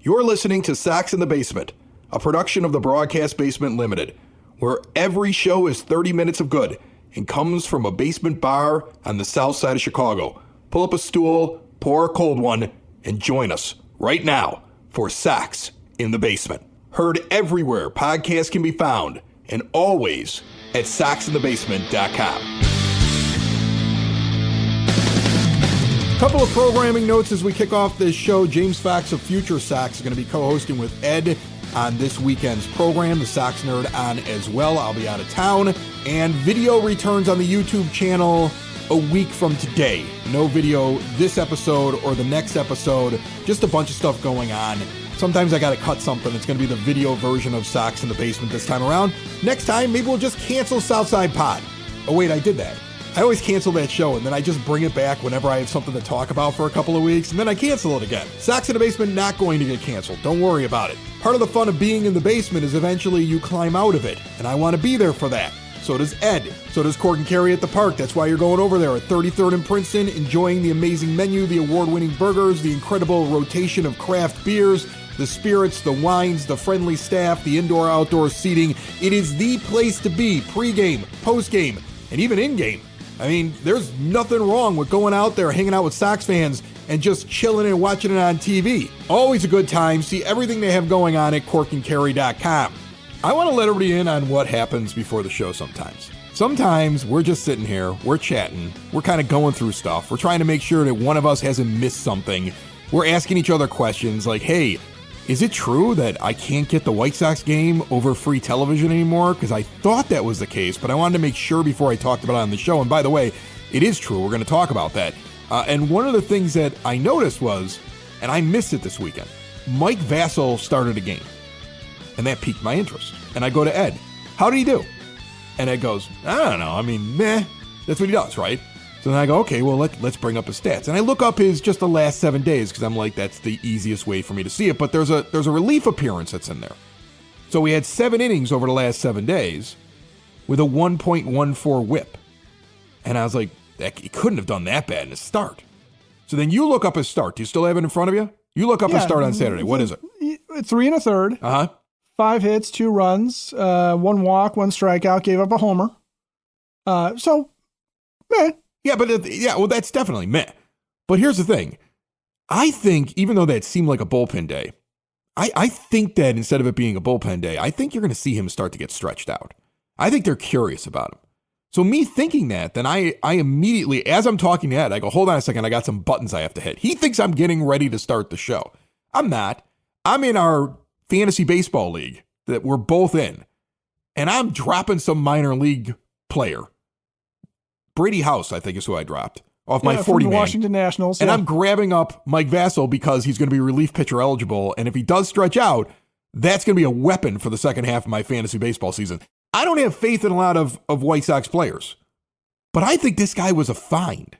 You're listening to Sox in the Basement, a production of the Broadcast Basement Limited, where every show is 30 minutes of good and comes from a basement bar on the south side of Chicago. Pull up a stool, pour a cold one, and join us right now for Sox in the Basement. Heard everywhere podcasts can be found, and always at soxinthebasement.com. Couple of programming notes as we kick off this show. James Fox of Future Sox is going to be co-hosting with Ed on this weekend's program. The Sox Nerd on as well. I'll be out of town. And video returns on the YouTube channel a week from today. No video this episode or the next episode. Just a bunch of stuff going on. Sometimes I got to cut something. It's going to be the video version of Sox in the Basement this time around. Next time, maybe we'll just cancel Southside Pod. Oh, wait, I did that. I always cancel that show, and then I just bring it back whenever I have something to talk about for a couple of weeks, and then I cancel it again. Sox in the Basement not going to get canceled. Don't worry about it. Part of the fun of being in the basement is eventually you climb out of it, and I want to be there for that. So does Ed. So does Cork and Carrie at the park. That's why you're going over there at 33rd and Princeton, enjoying the amazing menu, the award-winning burgers, the incredible rotation of craft beers, the spirits, the wines, the friendly staff, the indoor-outdoor seating. It is the place to be, pregame, postgame, and even in-game. I mean, there's nothing wrong with going out there, hanging out with Sox fans, and just chilling and watching it on TV. Always a good time. See everything they have going on at corkandcarry.com. I want to let everybody in on what happens before the show sometimes. Sometimes we're just sitting here, we're chatting, we're kind of going through stuff. We're trying to make sure that one of us hasn't missed something. We're asking each other questions like, hey, is it true that I can't get the White Sox game over free television anymore? Because I thought that was the case, but I wanted to make sure before I talked about it on the show. And by the way, it is true. We're going to talk about that. And one of the things that I noticed was, and I missed it this weekend, Mike Vasil started a game. And that piqued my interest. And I go to Ed, how did he do? And Ed goes, I don't know. I mean, meh. That's what he does, right? So then I go, okay, well, let's bring up his stats. And I look up his just the last 7 days because I'm like, that's the easiest way for me to see it. But there's a relief appearance that's in there. So we had 7 innings over the last 7 days with a 1.14 whip. And I was like, he couldn't have done that bad in his start. So then you look up his start. Do you still have it in front of you? You look up his start on Saturday. What is it? 3 1/3. Uh-huh. 5 hits, 2 runs, 1 walk, 1 strikeout, gave up a homer. So, meh. Yeah, well, that's definitely meh. But here's the thing. I think, even though that seemed like a bullpen day, I think that instead of it being a bullpen day, I think you're going to see him start to get stretched out. I think they're curious about him. So me thinking that, then I immediately, as I'm talking to Ed, I go, hold on a second, I got some buttons I have to hit. He thinks I'm getting ready to start the show. I'm not. I'm in our fantasy baseball league that we're both in, and I'm dropping some minor league player. Brady House, I think, is who I dropped off my 40-man. Washington Nationals. And I'm grabbing up Mike Vasil because he's going to be relief pitcher eligible. And if he does stretch out, that's going to be a weapon for the second half of my fantasy baseball season. I don't have faith in a lot of White Sox players, but I think this guy was a find.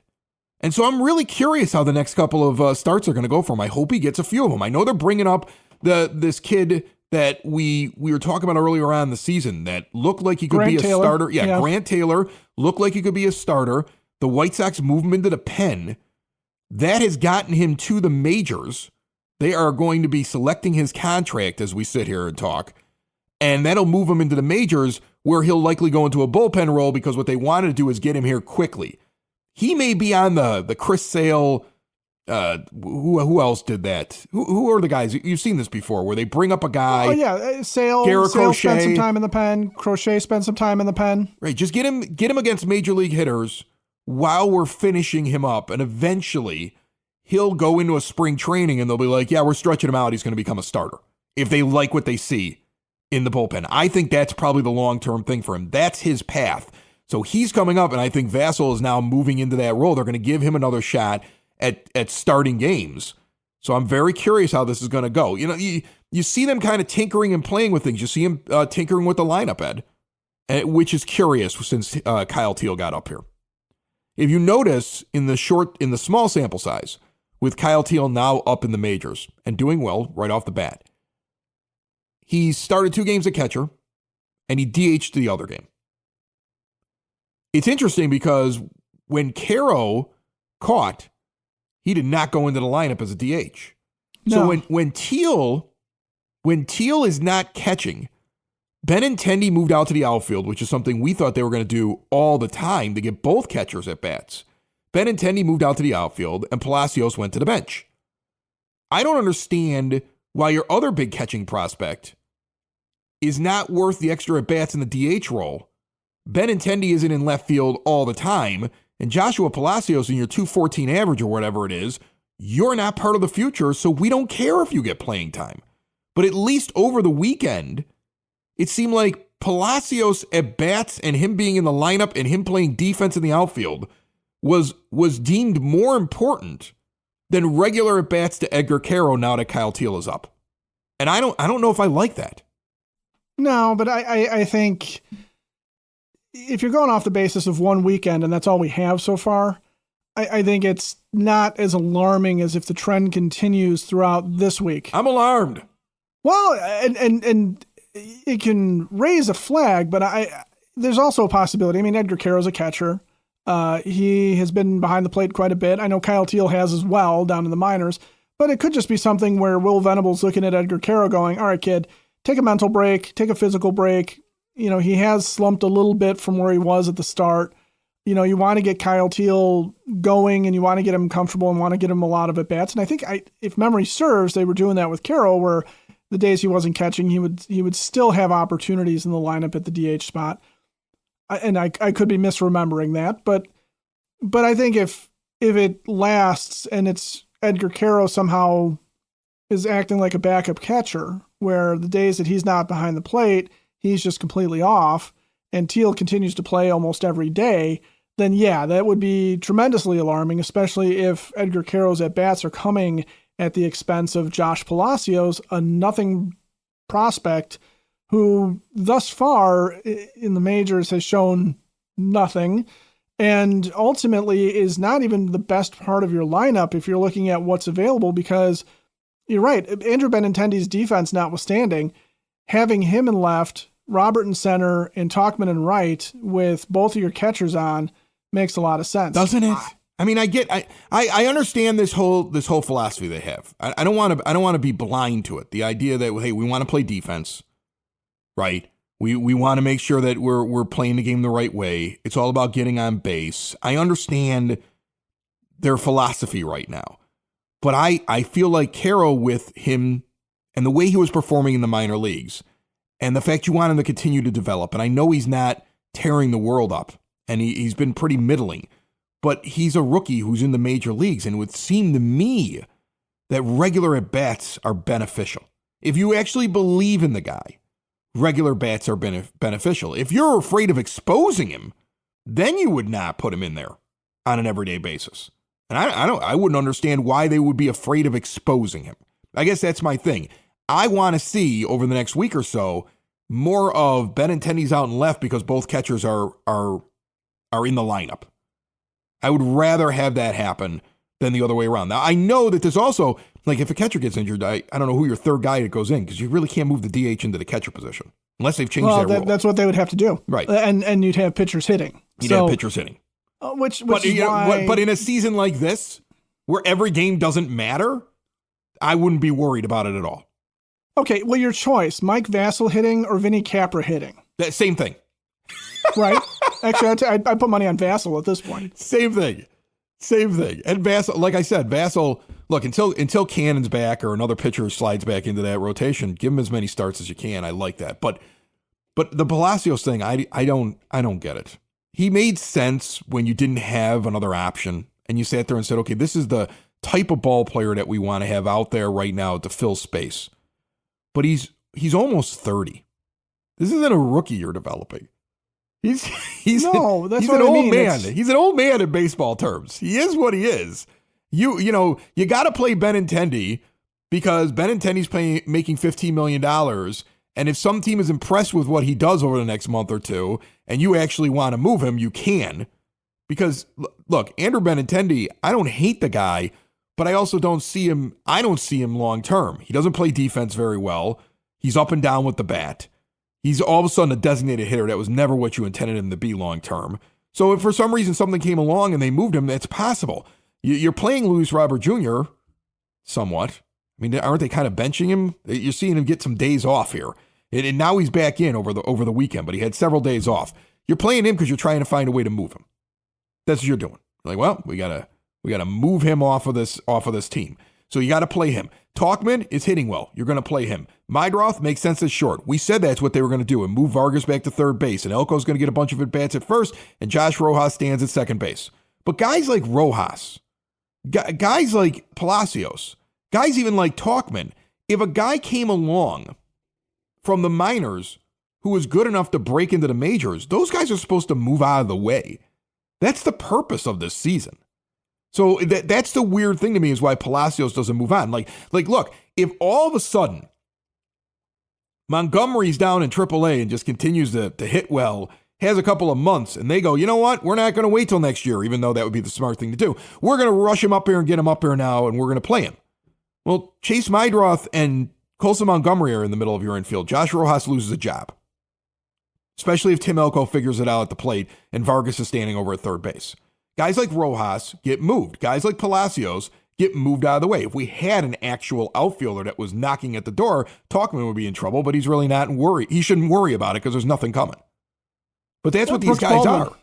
And so I'm really curious how the next couple of starts are going to go for him. I hope he gets a few of them. I know they're bringing up this kid that we were talking about earlier on in the season that looked like he could be a starter. Yeah, Grant Taylor looked like he could be a starter. The White Sox move him into the pen. That has gotten him to the majors. They are going to be selecting his contract as we sit here and talk. And that'll move him into the majors where he'll likely go into a bullpen role because what they wanted to do is get him here quickly. He may be on the Chris Sale. Who else did that? Who are the guys? You've seen this before where they bring up a guy. Oh, yeah. Sale spent some time in the pen. Crochet spent some time in the pen. Right. Just get him against major league hitters while we're finishing him up. And eventually he'll go into a spring training and they'll be like, yeah, we're stretching him out. He's going to become a starter if they like what they see in the bullpen. I think that's probably the long-term thing for him. That's his path. So he's coming up, and I think Vasil is now moving into that role. They're going to give him another shot at starting games. So I'm very curious how this is going to go. You know, you see them kind of tinkering and playing with things. You see him tinkering with the lineup, Ed, which is curious since Kyle Teal got up here. If you notice in the small sample size, with Kyle Teal now up in the majors and doing well right off the bat, he started 2 games at catcher and he DH'd the other game. It's interesting because when Quero caught, he did not go into the lineup as a DH. So No. when Teal is not catching, Benintendi moved out to the outfield, which is something we thought they were going to do all the time to get both catchers at bats. Benintendi moved out to the outfield, and Palacios went to the bench. I don't understand why your other big catching prospect is not worth the extra at bats in the DH role. Benintendi isn't in left field all the time, and Joshua Palacios in your 214 average or whatever it is, you're not part of the future, so we don't care if you get playing time. But at least over the weekend, it seemed like Palacios at bats and him being in the lineup and him playing defense in the outfield was deemed more important than regular at bats to Edgar Quero now that Kyle Teal is up. And I don't know if I like that. No, but I think if you're going off the basis of one weekend and that's all we have so far, I think it's not as alarming as if the trend continues throughout this week. I'm alarmed. Well, and it can raise a flag, but there's also a possibility. I mean, Edgar Quero's a catcher. He has been behind the plate quite a bit. I know Kyle Teal has as well down in the minors, but it could just be something where Will Venable's looking at Edgar Quero going, all right, kid, take a mental break, take a physical break. You know, he has slumped a little bit from where he was at the start. You know, you want to get Kyle Teal going and you want to get him comfortable and want to get him a lot of at-bats. And I think if memory serves, they were doing that with Quero, where the days he wasn't catching, he would still have opportunities in the lineup at the DH spot. I could be misremembering that, but I think if it lasts and it's Edgar Quero somehow is acting like a backup catcher, where the days that he's not behind the plate, he's just completely off, and Teal continues to play almost every day, then yeah, that would be tremendously alarming, especially if Edgar Quero's at-bats are coming at the expense of Josh Palacios, a nothing prospect who thus far in the majors has shown nothing and ultimately is not even the best part of your lineup if you're looking at what's available, because you're right, Andrew Benintendi's defense notwithstanding, having him in left, Robert in center, and Tauchman in right with both of your catchers on makes a lot of sense. Doesn't it? I mean, I understand this whole philosophy they have. I don't want to be blind to it. The idea that, hey, we want to play defense, right? We want to make sure that we're playing the game the right way. It's all about getting on base. I understand their philosophy right now, but I feel like Quero, with him and the way he was performing in the minor leagues, and the fact you want him to continue to develop, and I know he's not tearing the world up, and he's been pretty middling, but he's a rookie who's in the major leagues, and it would seem to me that regular at-bats are beneficial. If you actually believe in the guy, regular bats are beneficial. If you're afraid of exposing him, then you would not put him in there on an everyday basis. And I wouldn't understand why they would be afraid of exposing him. I guess that's my thing. I want to see over the next week or so more of Benintendi's out and left because both catchers are in the lineup. I would rather have that happen than the other way around. Now, I know that there's also, like, if a catcher gets injured, I don't know who your third guy that goes in, because you really can't move the DH into the catcher position unless they've changed that rule. That's what they would have to do. Right. And you'd have pitchers hitting. You'd have pitchers hitting. Which is why... But in a season like this, where every game doesn't matter, I wouldn't be worried about it at all. Okay, well, your choice, Mike Vasil hitting or Vinny Capra hitting? That same thing. Right? Actually, I put money on Vasil at this point. Same thing. And Vasil, like I said, Vasil, look, until Cannon's back or another pitcher slides back into that rotation, give him as many starts as you can. I like that. But the Palacios thing, I don't get it. He made sense when you didn't have another option and you sat there and said, okay, this is the type of ball player that we want to have out there right now to fill space. But he's almost 30. This isn't a rookie you're developing. He's an old man. He's an old man in baseball terms. He is what he is. You got to play Benintendi because Benintendi's making $15 million. And if some team is impressed with what he does over the next month or two, and you actually want to move him, you can. Because look, Andrew Benintendi, I don't hate the guy, but I also don't see him long term. He doesn't play defense very well. He's up and down with the bat. He's all of a sudden a designated hitter. That was never what you intended him to be long term. So if for some reason something came along and they moved him, that's possible. You're playing Luis Robert Jr. somewhat. I mean, aren't they kind of benching him? You're seeing him get some days off here. And now he's back in over the weekend, but he had several days off. You're playing him because you're trying to find a way to move him. That's what you're doing. You're like, well, we gotta move him off of this team. So you got to play him. Talkman is hitting well. You're going to play him. Meidroth makes sense as short. We said that's what they were going to do and move Vargas back to third base. And Elko's going to get a bunch of at-bats at first, and Josh Rojas stands at second base. But guys like Rojas, guys like Palacios, guys even like Talkman, if a guy came along from the minors who was good enough to break into the majors, those guys are supposed to move out of the way. That's the purpose of this season. So that's the weird thing to me is why Palacios doesn't move on. Like, look, if all of a sudden Montgomery's down in AAA and just continues to hit well, has a couple of months, and they go, you know what? We're not going to wait till next year, even though that would be the smart thing to do. We're going to rush him up here and get him up here now, and we're going to play him. Well, Chase Meidroth and Colson Montgomery are in the middle of your infield. Josh Rojas loses a job, especially if Tim Elko figures it out at the plate and Vargas is standing over at third base. Guys like Rojas get moved. Guys like Palacios get moved out of the way. If we had an actual outfielder that was knocking at the door, Talkman would be in trouble, but he's really not worried. He shouldn't worry about it because there's nothing coming. But that's what these guys are.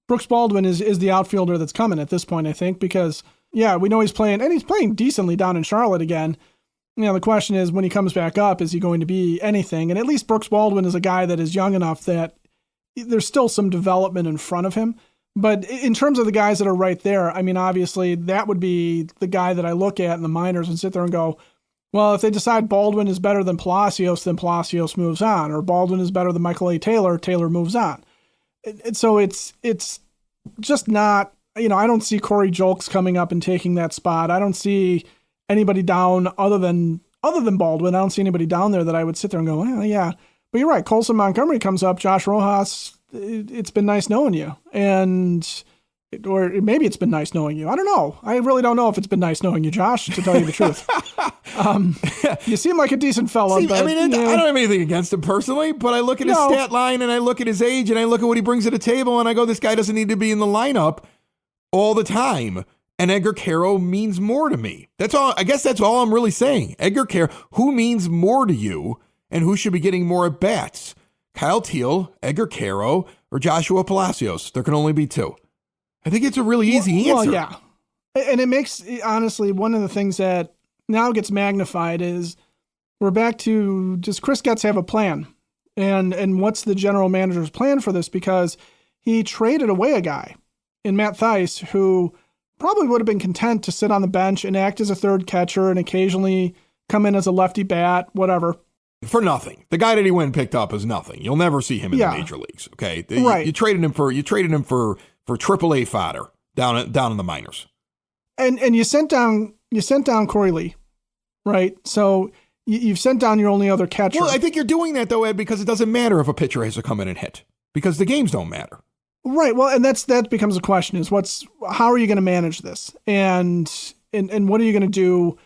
Brooks Baldwin is the outfielder that's coming at this point, I think, because, yeah, we know he's playing decently down in Charlotte again. You know, the question is, when he comes back up, is he going to be anything? And at least Brooks Baldwin is a guy that is young enough that there's still some development in front of him. But in terms of the guys that are right there, I mean, obviously that would be the guy that I look at in the minors and sit there and go, well, if they decide Baldwin is better than Palacios, then Palacios moves on. Or Baldwin is better than Michael A. Taylor, Taylor moves on. So it's just not, you know, I don't see Corey Julks coming up and taking that spot. I don't see anybody down other than Baldwin. I don't see anybody down there that I would sit there and go, well, yeah. But you're right. Colson Montgomery comes up. Josh Rojas, it's been nice knowing you. Or maybe it's been nice knowing you. I don't know. I really don't know if it's been nice knowing you, Josh, to tell you the truth. You seem like a decent fella. But, I don't have anything against him personally, but I look at his stat line and I look at his age and I look at what he brings to the table and I go, this guy doesn't need to be in the lineup all the time. And Edgar Quero means more to me. That's all. I guess that's all I'm really saying. Edgar Quero, who means more to you and who should be getting more at bats? Kyle Teel, Edgar Quero, or Joshua Palacios? There can only be two. I think it's a really easy answer. Well, yeah. And it makes, honestly, one of the things that now gets magnified is we're back to, does Chris Getz have a plan? And what's the general manager's plan for this? Because he traded away a guy in Matt Thaiss who probably would have been content to sit on the bench and act as a third catcher and occasionally come in as a lefty bat, whatever. For nothing. The guy that he went and picked up is nothing. You'll never see him in the major leagues. Okay, right. You traded him for AAA fodder down in the minors. And you sent down Corey Lee, right? So you've sent down your only other catcher. Well, I think you're doing that though, Ed, because it doesn't matter if a pitcher has to come in and hit because the games don't matter. Right. Well, and that becomes a question: is how are you going to manage this, and what are you going to do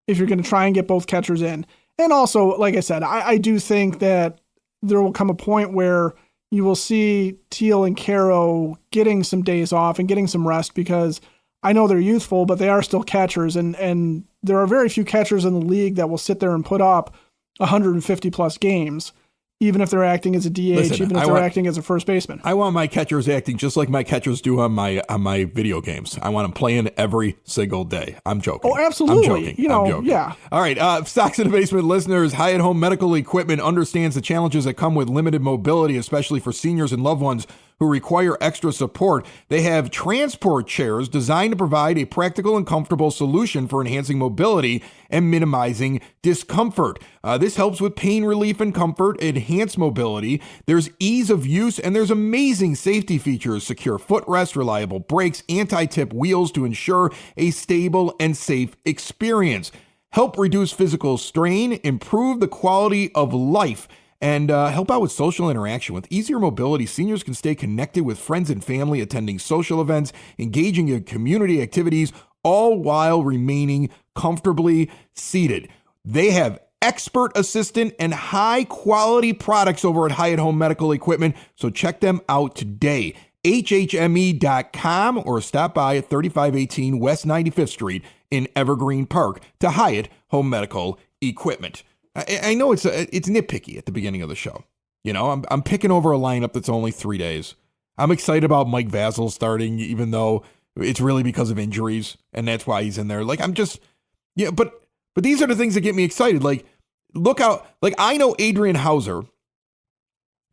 if you're going to try and get both catchers in? And also, like I said, I do think that there will come a point where you will see Teel and Quero getting some days off and getting some rest because I know they're youthful, but they are still catchers. And there are very few catchers in the league that will sit there and put up 150 plus games, even if they're acting as a DH, even if they're acting as a first baseman. I want my catchers acting just like my catchers do on my video games. I want them playing every single day. I'm joking. Oh, absolutely. I'm joking. I'm joking. Yeah. All right. Sox in the Basement listeners, Hyatt Home Medical Equipment understands the challenges that come with limited mobility, especially for seniors and loved ones who require extra support. They have transport chairs designed to provide a practical and comfortable solution for enhancing mobility and minimizing discomfort. This helps with pain relief and comfort, enhanced mobility. There's ease of use and there's amazing safety features, secure footrest, reliable brakes, anti-tip wheels to ensure a stable and safe experience. Help reduce physical strain, improve the quality of life, and help out with social interaction. With easier mobility, seniors can stay connected with friends and family, attending social events, engaging in community activities, all while remaining comfortably seated. They have expert assistant and high quality products over at Hyatt Home Medical Equipment, so check them out today. HHME.com or stop by at 3518 West 95th Street in Evergreen Park. To Hyatt home medical equipment. I know it's nitpicky at the beginning of the show. You know, I'm picking over a lineup that's only 3 days. I'm excited about Mike Vasil starting, even though it's really because of injuries, and that's why he's in there. Like, but these are the things that get me excited. Like, look out. Like, I know Adrian Hauser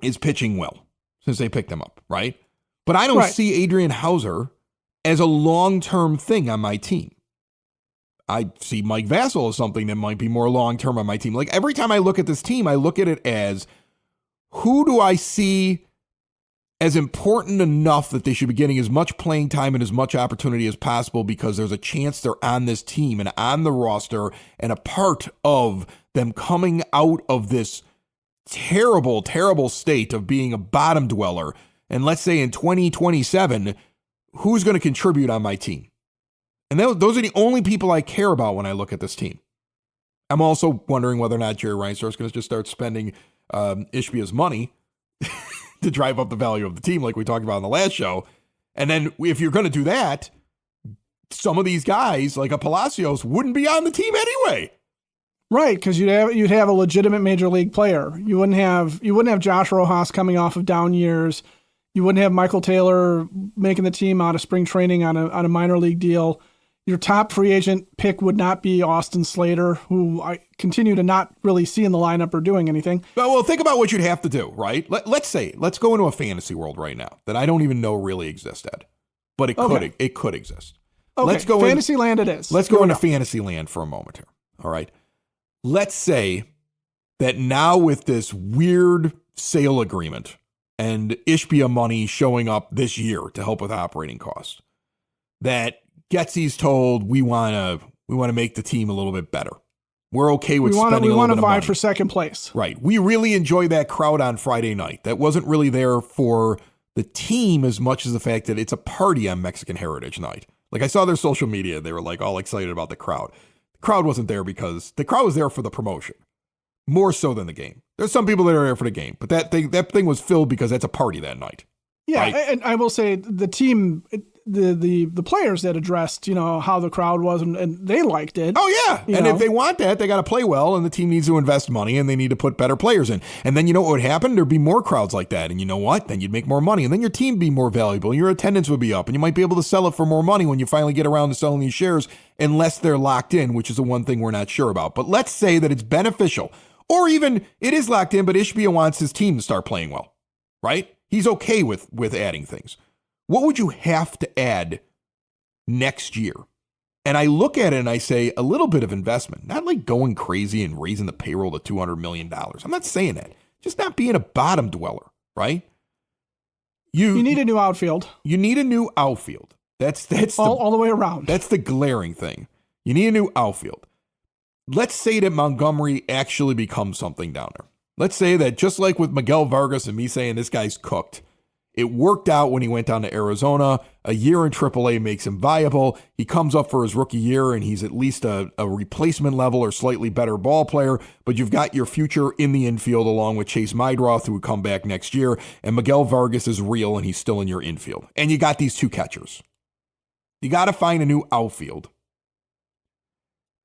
is pitching well since they picked him up, right? But I don't see Adrian Hauser as a long-term thing on my team. I see Mike Vasil as something that might be more long-term on my team. Like, every time I look at this team, I look at it as, who do I see as important enough that they should be getting as much playing time and as much opportunity as possible, because there's a chance they're on this team and on the roster and a part of them coming out of this terrible, terrible state of being a bottom dweller. And let's say in 2027, who's going to contribute on my team? And those are the only people I care about when I look at this team. I'm also wondering whether or not Jerry Reinsdorf is going to just start spending Ishbia's money to drive up the value of the team, like we talked about in the last show. And then if you're going to do that, some of these guys, like a Palacios, wouldn't be on the team anyway. Right, because you'd have a legitimate major league player. You wouldn't have Josh Rojas coming off of down years. You wouldn't have Michael Taylor making the team out of spring training on a minor league deal. Your top free agent pick would not be Austin Slater, who I continue to not really see in the lineup or doing anything. Well, think about what you'd have to do, right? Let's go into a fantasy world right now that I don't even know really exists, Ed, but it could exist. Okay, let's go fantasy land it is. Let's go into fantasy land for a moment here. All right. Let's say that now with this weird sale agreement and Ishbia money showing up this year to help with operating costs, that Getsy's told we want to make the team a little bit better. We're okay with spending a little bit of money. We want to vie for second place. Right. We really enjoy that crowd on Friday night. That wasn't really there for the team as much as the fact that it's a party on Mexican Heritage Night. Like, I saw their social media. They were like all excited about the crowd. The crowd wasn't there because the crowd was there for the promotion, more so than the game. There's some people that are there for the game, but that thing was filled because that's a party that night. Yeah, right? And I will say the team, the players that addressed, how the crowd was, and they liked it. Oh, yeah. And if they want that, they got to play well, and the team needs to invest money, and they need to put better players in. And then you know what would happen? There'd be more crowds like that. And you know what? Then you'd make more money, and then your team would be more valuable, and your attendance would be up, and you might be able to sell it for more money when you finally get around to selling these shares, unless they're locked in, which is the one thing we're not sure about. But let's say that it's beneficial, or even it is locked in, but Ishbia wants his team to start playing well, right? He's okay with adding things. What would you have to add next year? And I look at it and I say a little bit of investment, not like going crazy and raising the payroll to $200 million. I'm not saying that. Just not being a bottom dweller, right? You need a new outfield. You need a new outfield. That's all the way around. That's the glaring thing. You need a new outfield. Let's say that Montgomery actually becomes something down there. Let's say that just like with Miguel Vargas and me saying this guy's cooked, it worked out when he went down to Arizona. A year in AAA makes him viable. He comes up for his rookie year, and he's at least a replacement level or slightly better ball player. But you've got your future in the infield along with Chase Meidroth, who would come back next year. And Miguel Vargas is real, and he's still in your infield. And you got these two catchers. You got to find a new outfield.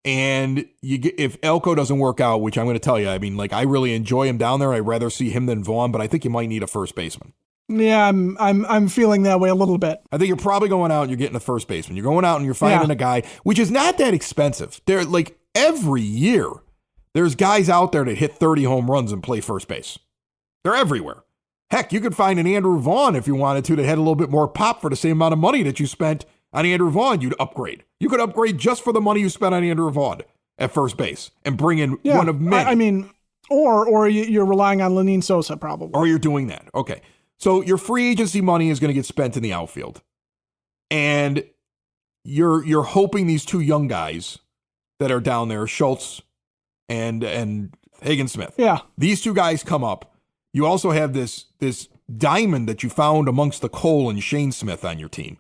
And if Elko doesn't work out, which I'm going to tell you, I mean, like, I really enjoy him down there. I'd rather see him than Vaughn, but I think you might need a first baseman. Yeah, I'm feeling that way a little bit. I think you're probably going out and you're getting a first baseman. You're going out and you're finding a guy, which is not that expensive. They're like every year, there's guys out there that hit 30 home runs and play first base. They're everywhere. Heck, you could find an Andrew Vaughn if you wanted to that had a little bit more pop for the same amount of money that you spent on Andrew Vaughn. You'd upgrade. You could upgrade just for the money you spent on Andrew Vaughn at first base and bring in one of many. I mean, or you're relying on Lenyn Sosa probably. Or you're doing that. Okay. So your free agency money is going to get spent in the outfield. And you're hoping these two young guys that are down there, Schultz and Hagen Smith. Yeah. These two guys come up. You also have this diamond that you found amongst the Cole and Shane Smith on your team.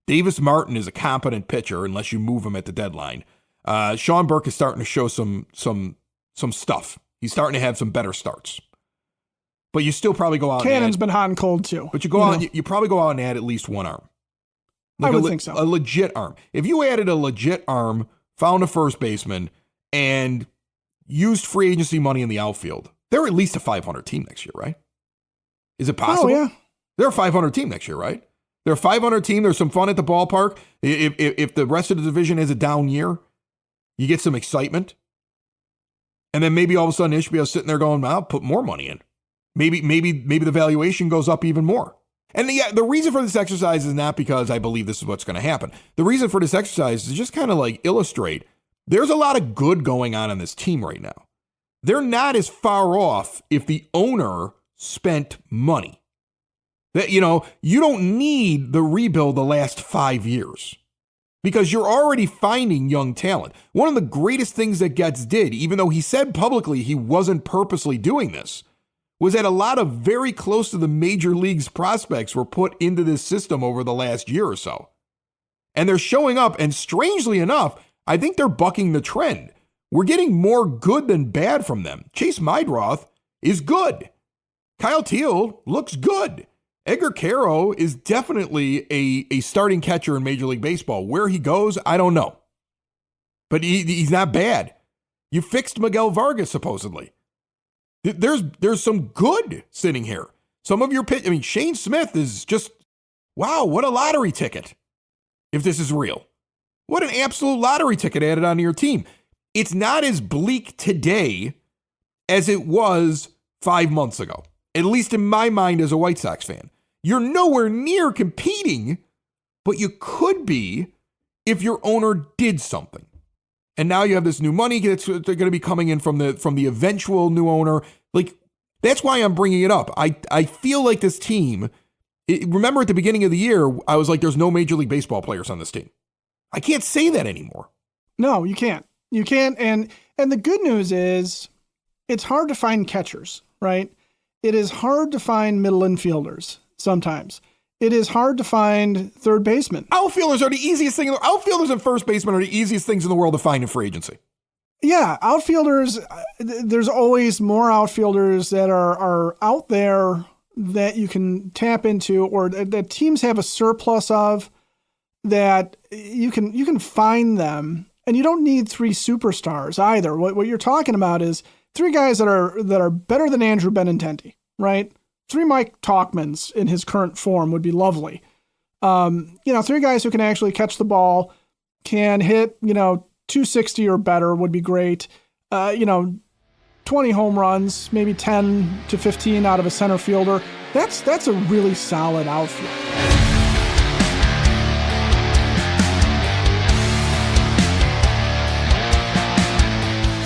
Davis Martin is a competent pitcher unless you move him at the deadline. Sean Burke is starting to show some stuff. He's starting to have some better starts. But you still probably go out. Cannon's been hot and cold too. But you probably go out and add at least one arm. Like I would think so. A legit arm. If you added a legit arm, found a first baseman, and used free agency money in the outfield, they're at least a 500 team next year, right? Is it possible? Oh, yeah. They're a 500 team next year, right? They're a 500 team. There's some fun at the ballpark. If the rest of the division has a down year, you get some excitement. And then maybe all of a sudden HBO's sitting there going, I'll put more money in. Maybe the valuation goes up even more. And the reason for this exercise is not because I believe this is what's going to happen. The reason for this exercise is just kind of like illustrate there's a lot of good going on this team right now. They're not as far off if the owner spent money. That, you don't need the rebuild the last 5 years because you're already finding young talent. One of the greatest things that Getz did, even though he said publicly he wasn't purposely doing this, was that a lot of very close to the major leagues prospects were put into this system over the last year or so. And they're showing up, and strangely enough, I think they're bucking the trend. We're getting more good than bad from them. Chase Meidroth is good. Kyle Teal looks good. Edgar Quero is definitely a starting catcher in Major League Baseball. Where he goes, I don't know. But he's not bad. You fixed Miguel Vargas, supposedly. There's some good sitting here. Some of your Shane Smith is just, wow, what a lottery ticket. If this is real. What an absolute lottery ticket added onto your team. It's not as bleak today as it was 5 months ago. At least in my mind as a White Sox fan. You're nowhere near competing, but you could be if your owner did something. And now you have this new money that's going to be coming in from the eventual new owner. Like, that's why I'm bringing it up. I feel like this team, remember at the beginning of the year, I was like, there's no Major League Baseball players on this team. I can't say that anymore. No, you can't. You can't. And the good news is it's hard to find catchers, right? It is hard to find middle infielders sometimes. It is hard to find third basemen. Outfielders are the easiest thing. Outfielders and first basemen are the easiest things in the world to find in free agency. Yeah, outfielders, there's always more outfielders that are out there that you can tap into or that teams have a surplus of that you can find them. And you don't need three superstars either. What you're talking about is three guys that are better than Andrew Benintendi, right? Three Mike Talkmans in his current form would be lovely. Three guys who can actually catch the ball, can hit, 260 or better would be great. 20 home runs, maybe 10 to 15 out of a center fielder. That's a really solid outfield.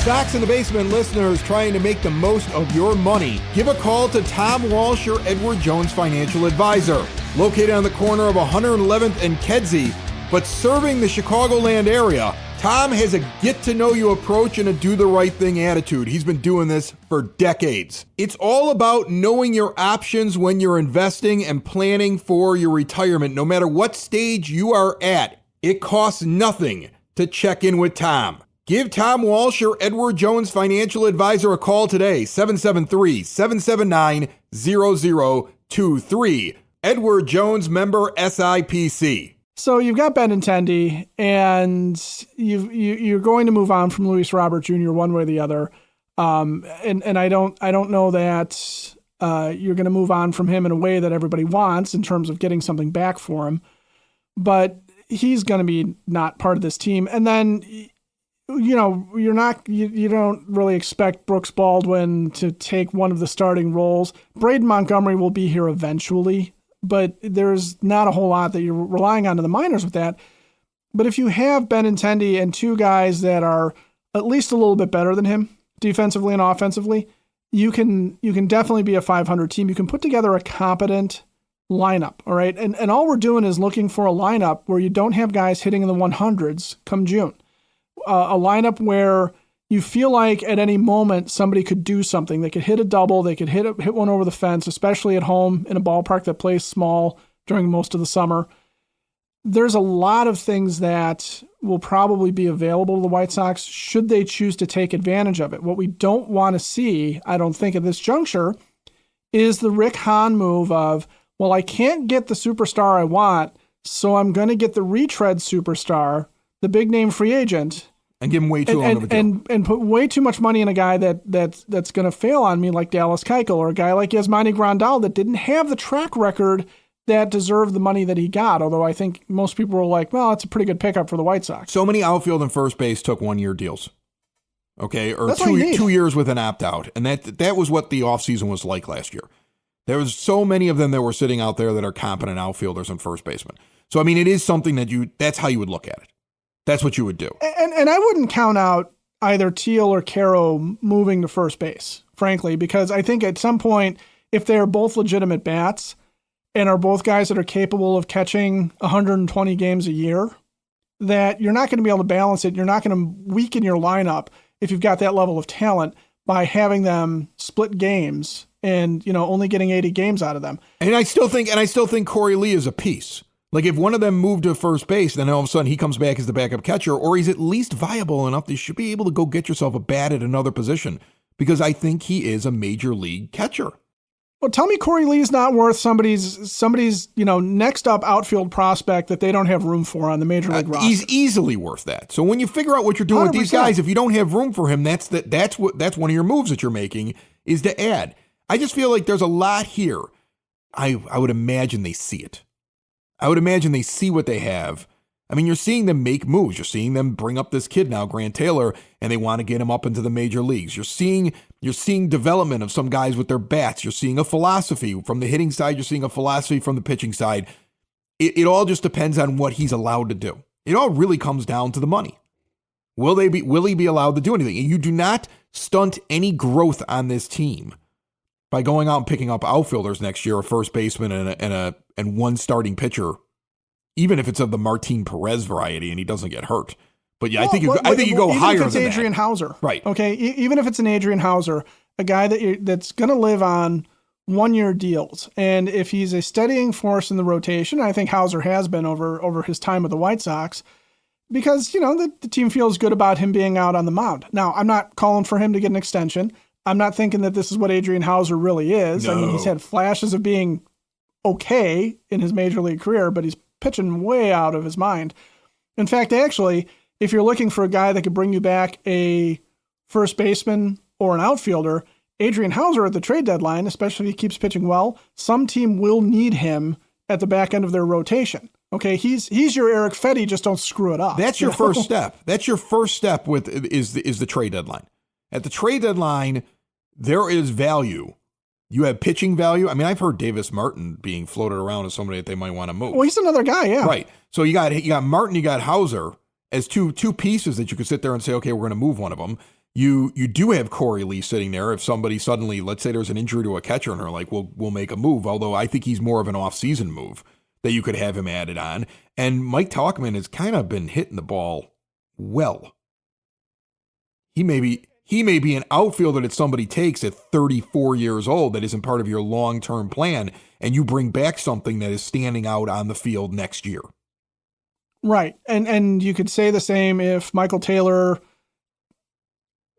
Sox in the Basement listeners trying to make the most of your money, give a call to Tom Walsh, your Edward Jones financial advisor. Located on the corner of 111th and Kedzie, but serving the Chicagoland area, Tom has a get-to-know-you approach and a do-the-right-thing attitude. He's been doing this for decades. It's all about knowing your options when you're investing and planning for your retirement. No matter what stage you are at, it costs nothing to check in with Tom. Give Tom Walsh, your Edward Jones financial advisor, a call today, 773-779-0023. Edward Jones, member SIPC. So you've got Benintendi, and you're going to move on from Luis Robert Jr. one way or the other. And I don't know that you're going to move on from him in a way that everybody wants in terms of getting something back for him. But he's going to be not part of this team. And then you don't really expect Brooks Baldwin to take one of the starting roles. Braden Montgomery will be here eventually, but there's not a whole lot that you're relying on in the minors with that. But if you have Benintendi and two guys that are at least a little bit better than him defensively and offensively, you can definitely be a 500 team. You can put together a competent lineup, all right? And all we're doing is looking for a lineup where you don't have guys hitting in the 100s come June. A lineup where you feel like at any moment somebody could do something. They could hit a double. They could hit one over the fence, especially at home in a ballpark that plays small during most of the summer. There's a lot of things that will probably be available to the White Sox should they choose to take advantage of it. What we don't want to see, I don't think at this juncture, is the Rick Hahn move of, well, I can't get the superstar I want, so I'm going to get the retread superstar, the big name free agent, And give him way too long of a deal. And put way too much money in a guy that's going to fail on me like Dallas Keuchel, or a guy like Yasmani Grandal that didn't have the track record that deserved the money that he got. Although I think most people were like, well, it's a pretty good pickup for the White Sox. So many outfield and first base took 1-year deals. Okay, or That's 2 years with an opt-out. And that was what the offseason was like last year. There was so many of them that were sitting out there that are competent outfielders and first basemen. So, I mean, it is something that's how you would look at it. That's what you would do. And I wouldn't count out either Teal or Quero moving to first base, frankly, because I think at some point, if they're both legitimate bats and are both guys that are capable of catching 120 games a year, that you're not going to be able to balance it. You're not going to weaken your lineup if you've got that level of talent by having them split games and, only getting 80 games out of them. And I still think Corey Lee is a piece. Like if one of them moved to first base, then all of a sudden he comes back as the backup catcher, or he's at least viable enough that you should be able to go get yourself a bat at another position, because I think he is a major league catcher. Well, tell me Corey Lee's not worth somebody's next up outfield prospect that they don't have room for on the major league roster. He's easily worth that. So when you figure out what you're doing 100%. With these guys, if you don't have room for him, that's one of your moves that you're making, is to add. I just feel like there's a lot here. I would imagine they see it. I would imagine they see what they have. I mean, you're seeing them make moves. You're seeing them bring up this kid now, Grant Taylor, and they want to get him up into the major leagues. You're seeing development of some guys with their bats. You're seeing a philosophy from the hitting side. You're seeing a philosophy from the pitching side. It all just depends on what he's allowed to do. It all really comes down to the money. Will he be allowed to do anything? And you do not stunt any growth on this team by going out and picking up outfielders next year, a first baseman and one starting pitcher, even if it's of the Martin Perez variety and he doesn't get hurt. But yeah, I think you go higher than that. Even if it's Adrian Hauser. Right. Okay, even if it's an Adrian Hauser, a guy that's going to live on 1-year deals. And if he's a steadying force in the rotation, I think Hauser has been over his time with the White Sox, because, the team feels good about him being out on the mound. Now, I'm not calling for him to get an extension. I'm not thinking that this is what Adrian Hauser really is. No. I mean, he's had flashes of being okay in his major league career, but he's pitching way out of his mind. In fact, actually, if you're looking for a guy that could bring you back a first baseman or an outfielder, Adrian Hauser at the trade deadline, especially if he keeps pitching well, some team will need him at the back end of their rotation. Okay, he's your Eric Fetty, just don't screw it up. That's your first step. That's your first step is the trade deadline. At the trade deadline, there is value. You have pitching value. I mean, I've heard Davis Martin being floated around as somebody that they might want to move. Well, he's another guy, yeah. Right. So you got Martin, you got Hauser as two pieces that you could sit there and say, okay, we're going to move one of them. You do have Corey Lee sitting there. If somebody suddenly, let's say there's an injury to a catcher and they're like, we'll make a move. Although I think he's more of an off-season move that you could have him added on. And Mike Tauchman has kind of been hitting the ball well. He may be an outfielder that somebody takes at 34 years old that isn't part of your long-term plan, and you bring back something that is standing out on the field next year. Right. And you could say the same if Michael Taylor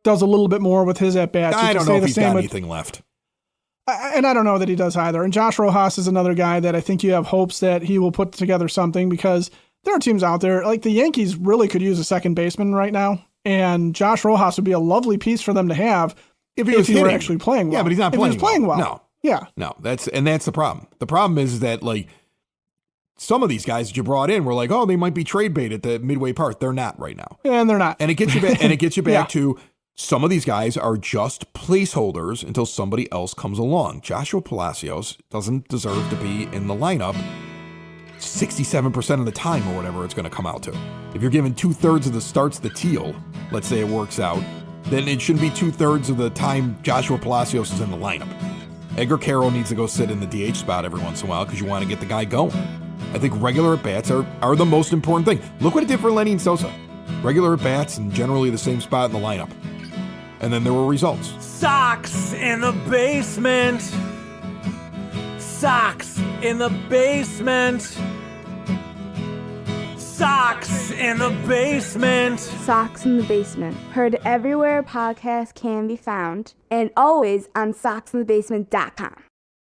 does a little bit more with his at-bats. I don't know if he's got anything left. And I don't know that he does either. And Josh Rojas is another guy that I think you have hopes that he will put together something, because there are teams out there, like the Yankees really could use a second baseman right now. And Josh Rojas would be a lovely piece for them to have if he were actually playing well. Yeah, but he's not playing well. If he was playing well. No. Yeah. No, that's the problem. The problem is that, like, some of these guys that you brought in were like, oh, they might be trade bait at the midway part. They're not right now. And they're not. And it gets you back, yeah. To some of these guys are just placeholders until somebody else comes along. Joshua Palacios doesn't deserve to be in the lineup 67% of the time or whatever it's going to come out to. If you're giving 2/3 of the starts to Teal, let's say it works out, then it shouldn't be 2/3 of the time Joshua Palacios is in the lineup. Edgar Quero needs to go sit in the DH spot every once in a while because you want to get the guy going. I think regular at-bats are the most important thing. Look what it did for Lenny and Sosa. Regular at-bats and generally the same spot in the lineup. And then there were results. Sox in the basement. Sox in the basement. Sox in the basement. Sox in the Basement. Heard everywhere podcasts can be found, and always on soxinthebasement.com.